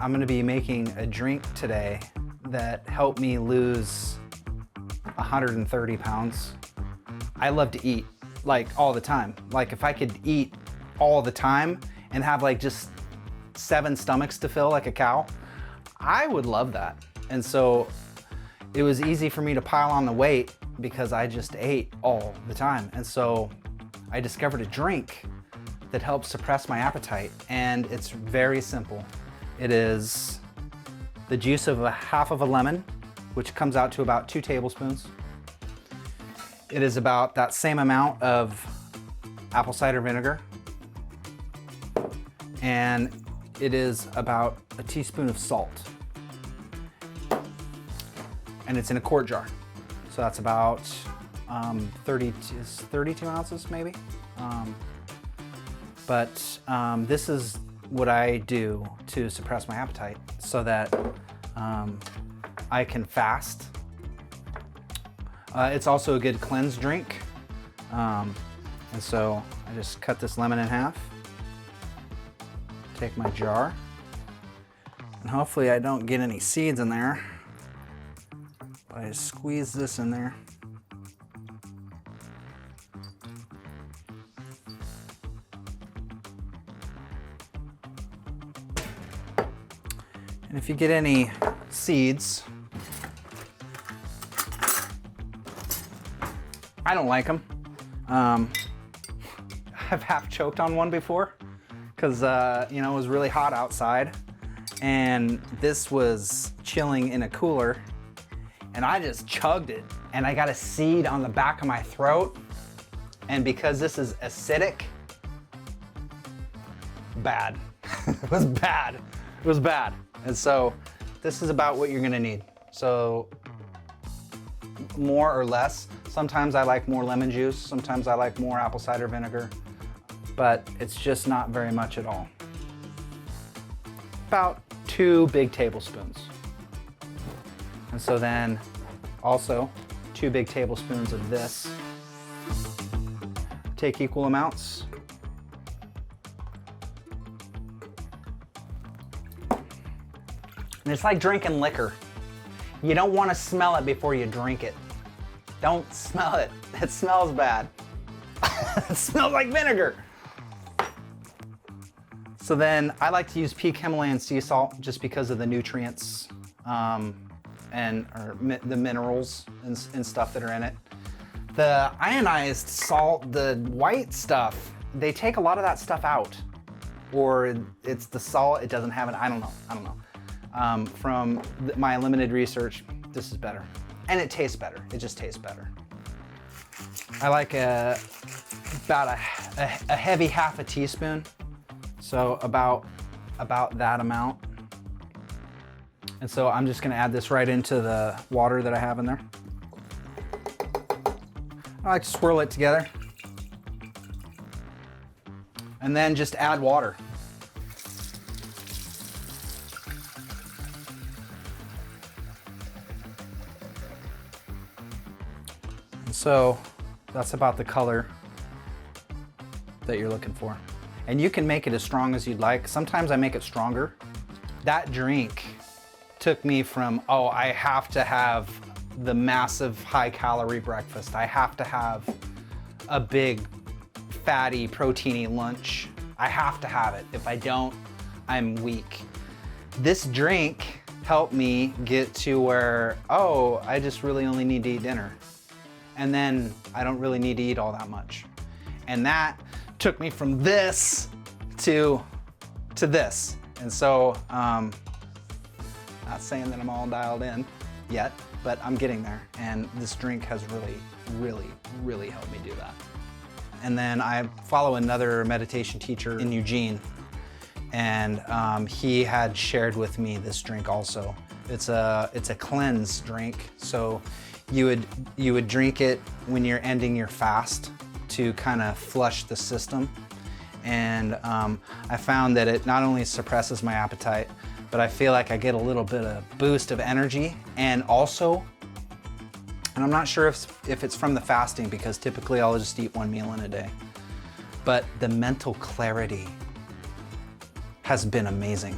I'm gonna be making a drink today that helped me lose 130 pounds. I love to eat, like all the time. Like if I could eat all the time and have like just 7 stomachs to fill like a cow, I would love that. And so it was easy for me to pile on the weight because I just ate all the time. And so I discovered a drink that helps suppress my appetite, and it's very simple. It is the juice of half of a lemon, which comes out to about 2 tablespoons. It is about that same amount of apple cider vinegar, and it is about a teaspoon of salt. And it's in a quart jar. So that's about 32 ounces maybe. But this is what I do to suppress my appetite so that I can fast. It's also a good cleanse drink. And so I just cut this lemon in half, take my jar, and hopefully I don't get any seeds in there. But I just squeeze this in there. And if you get any seeds, I don't like them. I've half choked on one before because you know, it was really hot outside and this was chilling in a cooler, and I just chugged it and I got a seed on the back of my throat, and because this is acidic, bad. It was bad. It was bad. And so this is about what you're gonna need. So more or less. Sometimes I like more lemon juice, sometimes I like more apple cider vinegar, but it's just not very much at all. About 2 big tablespoons. And so then also 2 big tablespoons of this. Take equal amounts. And it's like drinking liquor. You don't want to smell it before you drink it. Don't smell it. It smells bad. It smells like vinegar. So then I like to use peak Himalayan sea salt just because of the nutrients the minerals and stuff that are in it. The ionized salt, the white stuff, they take a lot of that stuff out. Or it's the salt, it doesn't have it, I don't know. From my limited research, this is better. And it tastes better, it just tastes better. I like about a heavy half a teaspoon. So about that amount. And so I'm just gonna add this right into the water that I have in there. I like to swirl it together. And then just add water. And so that's about the color that you're looking for. And you can make it as strong as you'd like. Sometimes I make it stronger. That drink took me from, oh, I have to have the massive high calorie breakfast. I have to have a big fatty proteiny lunch. I have to have it. If I don't, I'm weak. This drink helped me get to where, oh, I just really only need to eat dinner. And then I don't really need to eat all that much. And that took me from this to this. And so, not saying that I'm all dialed in yet, but I'm getting there. And this drink has really helped me do that. And then I follow another meditation teacher in Eugene, and he had shared with me this drink also. It's a cleanse drink. So you would drink it when you're ending your fast to kind of flush the system. And I found that it not only suppresses my appetite, but I feel like I get a little bit of boost of energy. And also, and I'm not sure if it's from the fasting, because typically I'll just eat 1 meal in a day, but the mental clarity has been amazing.